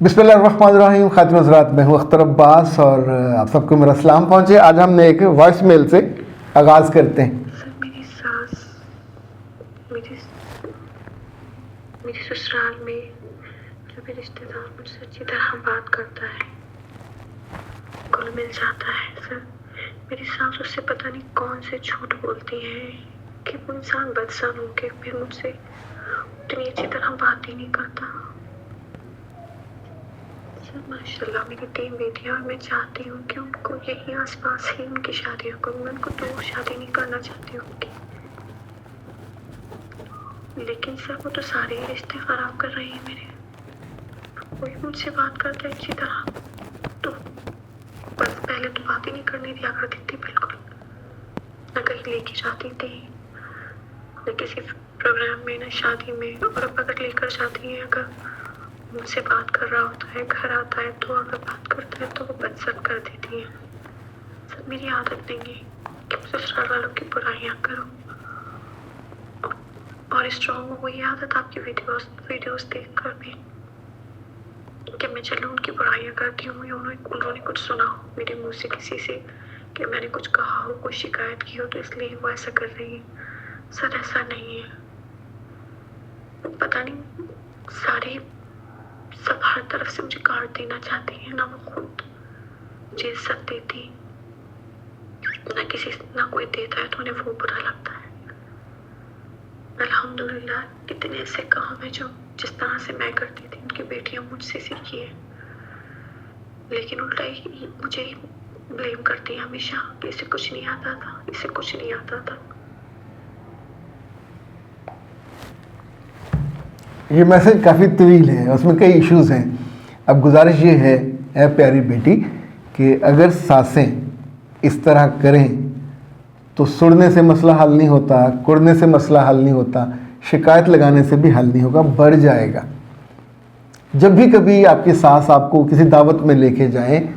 बिस्मिल्लाहिर्रहमानिर्रहीम। खातिन हज़रात, मैं हूँ अख्तर अब्बास और आप सबको मेरा सलाम पहुँचे। आज हमने एक वॉइस मेल से आगाज़ करते हैं। सर, मेरी सास मेरे ससुराल में जो भी रिश्तेदार मुझसे अच्छी तरह बात करता है, घुल मिल जाता है। सर, मेरी सास उससे पता नहीं कौन से झूठ बोलती है कि वो इंसान बदसन हो के फिर मुझसे उतनी अच्छी तरह बात ही नहीं करता। सर, माशाल्लाह मेरी 3 बेटियां और मैं चाहती हूँ कि उनको यही आसपास ही उनकी शादियाँ करूँ। मैं उनको दूर शादी नहीं करना चाहती हूँ उनकी, लेकिन सर वो तो सारे ही रिश्ते खराब कर रही है मेरे। कोई मुझसे बात करता है अच्छी तरह तो बस पहले तो बात ही नहीं करने दिया करती थी, बिल्कुल न कहीं लेके जाती थी न किसी प्रोग्राम में न शादी में। और अब अगर लेकर जाती है, अगर मुझसे बात कर रहा होता है, घर आता है तो अगर बात करता है तो वो बदसर कर देती है। सर, मेरी आदत नहीं है कि मैं ससुराल वालों की बुराइयाँ करूँ, और स्ट्रॉन्ग हो वही आदत आपकी वीडियोस देखकर भी कि मैं चलो उनकी बुराइयाँ करती हूँ या उन्होंने कुछ सुना हो मेरे मुंह से किसी से कि मैंने कुछ कहा हो, कोई शिकायत की हो तो इसलिए वो ऐसा कर रही है। सर, ऐसा नहीं है। पता नहीं सब हर तरफ से मुझे काट देना चाहती है। ना वो खुद मुझे इज्जत देती, ना कोई देता है तो उन्हें वो बुरा लगता है। अल्हम्दुलिल्लाह कितने ऐसे काम है जो जिस तरह से मैं करती थी उनकी बेटियां मुझसे सीखी है, लेकिन उल्टा ही मुझे ही ब्लेम करती है हमेशा कि इसे कुछ नहीं आता था, इसे कुछ नहीं आता था। ये मैसेज काफ़ी तवील है, उसमें कई इश्यूज़ हैं। अब गुजारिश ये है प्यारी बेटी कि अगर सासें इस तरह करें तो सुड़ने से मसला हल नहीं होता, कुड़ने से मसला हल नहीं होता, शिकायत लगाने से भी हल नहीं होगा, बढ़ जाएगा। जब भी कभी आपकी सास आपको किसी दावत में लेके जाएं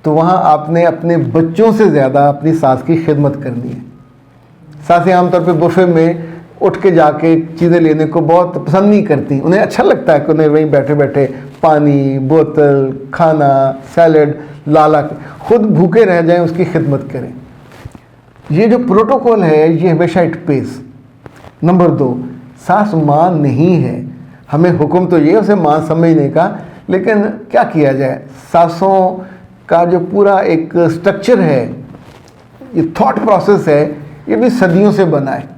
तो वहाँ आपने अपने बच्चों से ज़्यादा अपनी सास की खिदमत करनी है। सासें आमतौर पे बुफे में उठ के जाके चीज़ें लेने को बहुत पसंद नहीं करती। उन्हें अच्छा लगता है कि उन्हें वहीं बैठे बैठे पानी, बोतल, खाना, सैलड लाला खुद भूखे रह जाएं, उसकी खिदमत करें। ये जो प्रोटोकॉल है ये हमेशा इट पेस। नंबर 2, सास माँ नहीं है। हमें हुक्म तो ये उसे माँ समझने का, लेकिन क्या किया जाए, सासों का जो पूरा एक स्ट्रक्चर है, ये थॉट प्रोसेस है, ये भी सदियों से बना है।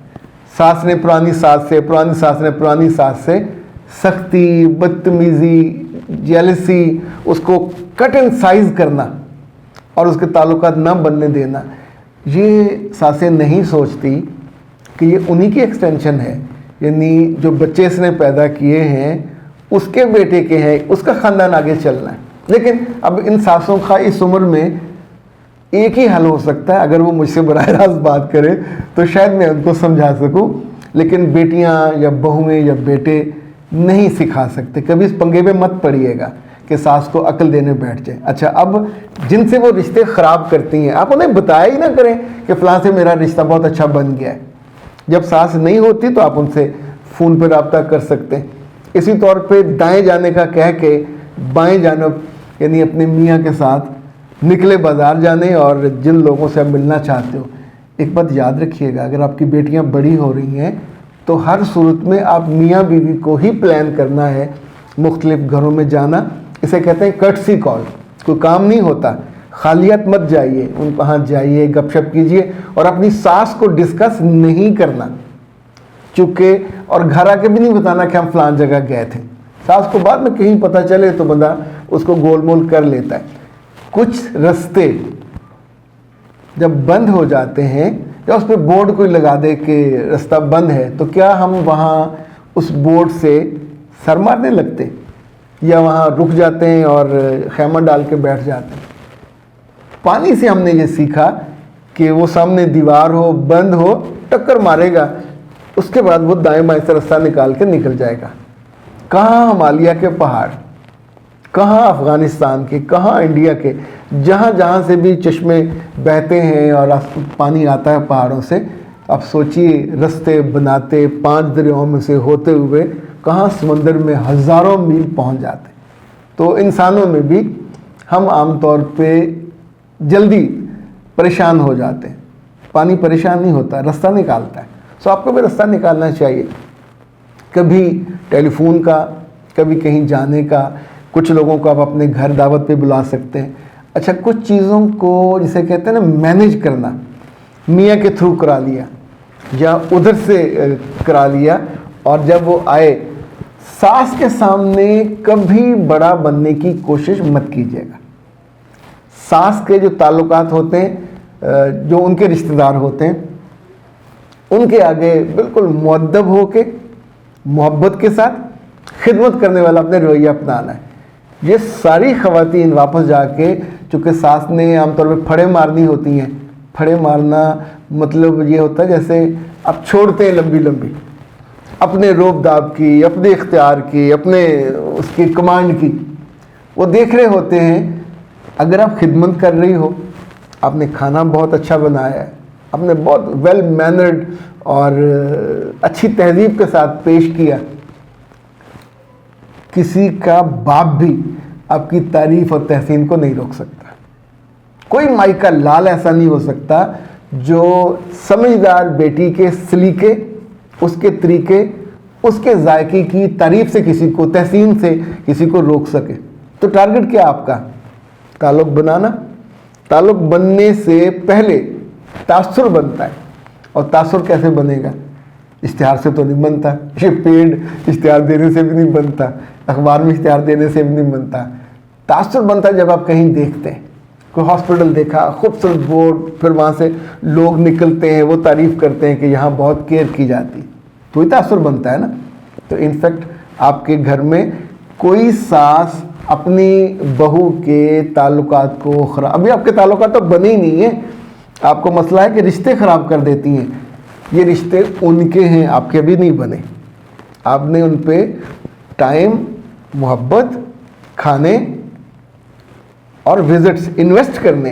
सास ने पुरानी सास से, पुरानी सास ने पुरानी सास से सख्ती, बदतमीज़ी, जेलसी, उसको कट एंड साइज करना और उसके ताल्लुकात ना बनने देना, ये सासें नहीं सोचती कि ये उन्हीं की एक्सटेंशन है। यानी जो बच्चे इसने पैदा किए हैं उसके बेटे के हैं, उसका ख़ानदान आगे चलना है। लेकिन अब इन सासों का इस उम्र में एक ही हल हो सकता है, अगर वो मुझसे बराह रास्त बात करे तो शायद मैं उनको समझा सकूं, लेकिन बेटियां या बहुएं या बेटे नहीं सिखा सकते। कभी इस पंगे में मत पड़िएगा कि सास को अक्ल देने बैठ जाए। अच्छा, अब जिनसे वो रिश्ते ख़राब करती हैं आप उन्हें बताया ही ना करें कि फ़लाँ से मेरा रिश्ता बहुत अच्छा बन गया है। जब सास नहीं होती तो आप उनसे फ़ोन पर रब्ता कर सकते हैं। इसी तौर पे दाएं जाने का कह के बाएं जानब यानी अपने मियाँ के साथ निकले बाज़ार जाने, और जिन लोगों से आप मिलना चाहते हो, एक बात याद रखिएगा, अगर आपकी बेटियां बड़ी हो रही हैं तो हर सूरत में आप मियाँ बीवी को ही प्लान करना है मुख्तलिफ घरों में जाना। इसे कहते हैं कर्टसी कॉल। कोई काम नहीं होता, खालियत मत जाइए, उन वहाँ जाइए, गपशप कीजिए और अपनी सास को डिस्कस नहीं करना, चुपके, और घर आके भी नहीं बताना कि हम फलान जगह गए थे। सास को बाद में कहीं पता चले तो बंदा उसको गोलमोल कर लेता है। कुछ रास्ते जब बंद हो जाते हैं या उस पर बोर्ड कोई लगा दे कि रास्ता बंद है, तो क्या हम वहाँ उस बोर्ड से सर मारने लगते या वहाँ रुक जाते हैं और खैमा डाल के बैठ जाते हैं? पानी से हमने ये सीखा कि वो सामने दीवार हो, बंद हो, टक्कर मारेगा, उसके बाद वो दाएं बाएं से रास्ता निकाल के निकल जाएगा। कहाँ हिमालय के पहाड़, कहाँ अफ़गानिस्तान के, कहाँ इंडिया के, जहाँ जहाँ से भी चश्मे बहते हैं और पानी आता है पहाड़ों से, आप सोचिए रास्ते बनाते 5 दरियाओं में से होते हुए कहाँ समंदर में हज़ारों मील पहुँच जाते। तो इंसानों में भी हम आमतौर पे जल्दी परेशान हो जाते हैं। पानी परेशान नहीं होता, रास्ता निकालता है। सो आपको भी रास्ता निकालना चाहिए, कभी टेलीफोन का, कभी कहीं जाने का। कुछ लोगों को आप अपने घर दावत पे बुला सकते हैं। अच्छा, कुछ चीज़ों को जिसे कहते हैं ना मैनेज करना, मियाँ के थ्रू करा लिया या उधर से करा लिया, और जब वो आए, सास के सामने कभी बड़ा बनने की कोशिश मत कीजिएगा। सास के जो ताल्लुकात होते हैं, जो उनके रिश्तेदार होते हैं, उनके आगे बिल्कुल मुअद्दब होके मोहब्बत के साथ खिदमत करने वाला अपने रवैया अपनाना है। ये सारी ख़वातीन वापस जाके, चूँकि सास ने आमतौर पे फड़े मारनी होती हैं, फड़े मारना मतलब ये होता है जैसे आप छोड़ते हैं लंबी लंबी अपने रोब दाब की, अपने इख्तियार की, अपने उसकी कमांड की, वो देख रहे होते हैं। अगर आप खिदमत कर रही हो, आपने खाना बहुत अच्छा बनाया है, आपने बहुत वेल मैनर्ड और अच्छी तहजीब के साथ पेश किया, किसी का बाप भी आपकी तारीफ और तहसीन को नहीं रोक सकता। कोई माई का लाल ऐसा नहीं हो सकता जो समझदार बेटी के सलीके, उसके तरीके, उसके जायके की तारीफ से किसी को, तहसीन से किसी को रोक सके। तो टारगेट क्या आपका? ताल्लुक़ बनाना। ताल्लुक़ बनने से पहले तासुर बनता है, और तासुर कैसे बनेगा? इश्तिहार से तो नहीं बनता, ये पेड इश्तिहार देने से भी नहीं बनता, अखबार में इश्तिहार देने से भी नहीं बनता। तासुर बनता है जब आप कहीं देखते हैं, कोई हॉस्पिटल देखा, खूबसूरत बोर्ड, फिर वहाँ से लोग निकलते हैं, वो तारीफ़ करते हैं कि यहाँ बहुत केयर की जाती, तो ही तासुर बनता है ना। तो इनफैक्ट आपके घर में कोई सास अपनी बहू के ताल्लुकात को ख़राब, अभी आपके ताल्लुकात तो बने ही नहीं है, आपको मसला है कि रिश्ते ख़राब कर देती हैं। ये रिश्ते उनके हैं, आपके भी नहीं बने। आपने उन पे टाइम, मोहब्बत, खाने और विजिट्स इन्वेस्ट करने,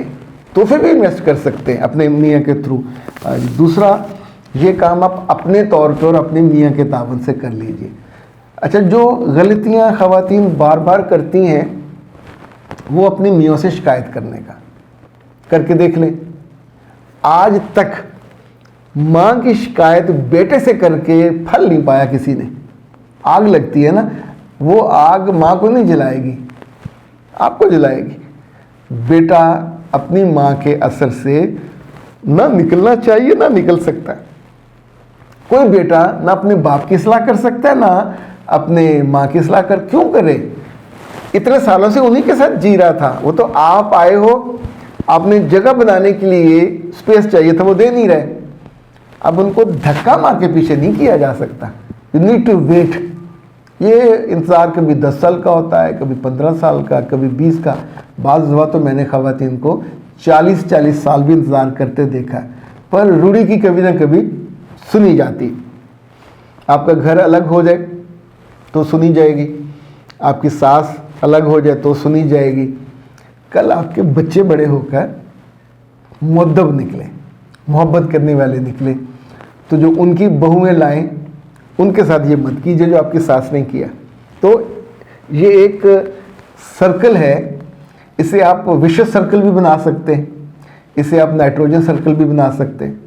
तोहफे भी इन्वेस्ट कर सकते हैं अपने मियाँ के थ्रू। दूसरा, ये काम आप अपने तौर पर और अपने मियाँ के तावन से कर लीजिए। अच्छा, जो गलतियाँ ख़वातीन बार बार करती हैं, वो अपनी मियों से शिकायत करने का करके देख लें। आज तक माँ की शिकायत बेटे से करके फल नहीं पाया किसी ने। आग लगती है ना, वो आग माँ को नहीं जलाएगी, आपको जलाएगी। बेटा अपनी माँ के असर से ना निकलना चाहिए, ना निकल सकता। कोई बेटा ना अपने बाप की सलाह कर सकता है, ना अपने माँ की सलाह कर, क्यों करे? इतने सालों से उन्हीं के साथ जी रहा था। वो तो आप आए हो, आपने जगह बनाने के लिए स्पेस चाहिए था, वो दे नहीं रहे। अब उनको धक्का मार के पीछे नहीं किया जा सकता। You need to wait. ये इंतज़ार कभी 10 साल का होता है, कभी 15 साल का, कभी 20 का। बाज़ दफ़ा तो मैंने ख़वातीन को 40-40 साल भी इंतज़ार करते देखा है, पर रूढ़ी की कभी ना कभी सुनी जाती। आपका घर अलग हो जाए तो सुनी जाएगी, आपकी सास अलग हो जाए तो सुनी जाएगी। कल आपके बच्चे बड़े होकर मुअद्दब निकले, मोहब्बत करने वाले निकले, तो जो उनकी बहुएं लाएं, उनके साथ ये मत कीजिए जो आपकी सास ने किया। तो ये एक सर्कल है, इसे आप विशेष सर्कल भी बना सकते हैं, इसे आप नाइट्रोजन सर्कल भी बना सकते हैं,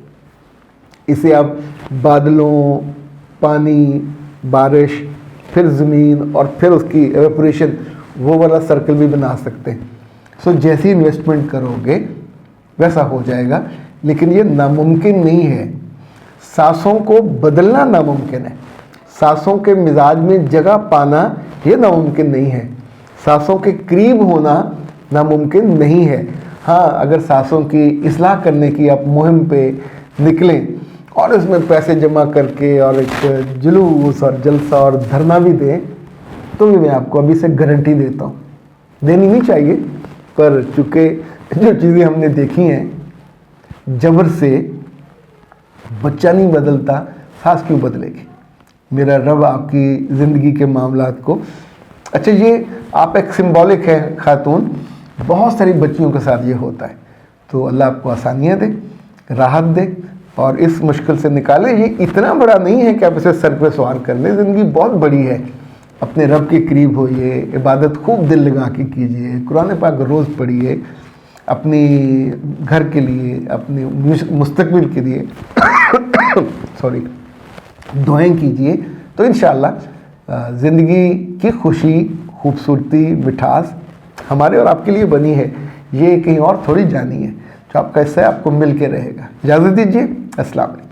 इसे आप बादलों, पानी, बारिश, फिर ज़मीन और फिर उसकी एवेपोरेशन, वो वाला सर्कल भी बना सकते हैं। सो जैसी इन्वेस्टमेंट करोगे वैसा हो जाएगा, लेकिन ये नामुमकिन नहीं है। सासों को बदलना नामुमकिन है, सासों के मिजाज में जगह पाना ये नामुमकिन नहीं है, सासों के करीब होना नामुमकिन नहीं है। हाँ, अगर सासों की इस्लाह करने की आप मुहिम पे निकलें और इसमें पैसे जमा करके और एक जुलूस और जलसा और धरना भी दें, तो भी मैं आपको अभी से गारंटी देता हूँ, देनी नहीं चाहिए, पर चूँकि जो चीज़ें हमने देखी हैं, जबर से बच्चा नहीं बदलता, सास क्यों बदलेगी? मेरा रब आपकी ज़िंदगी के मामलात को, अच्छा ये आप एक सिंबॉलिक है खातून, बहुत सारी बच्चियों के साथ ये होता है। तो अल्लाह आपको आसानियाँ दे, राहत दे और इस मुश्किल से निकाले। ये इतना बड़ा नहीं है कि आप इसे सर पे सवार कर लें, ज़िंदगी बहुत बड़ी है। अपने रब के करीब होइए, इबादत खूब दिल लगा के कीजिए, कुरान पाक रोज़ पढ़िए, अपनी घर के लिए, अपने मुस्तकबिल के लिए सॉरी दुआएं कीजिए, तो इंशाअल्लाह ज़िंदगी की खुशी, खूबसूरती, मिठास हमारे और आपके लिए बनी है, ये कहीं और थोड़ी जानी है। जो आपका हिस्सा है आपको मिल के रहेगा। इजाज़त दीजिए, अस्सलाम वालेकुम।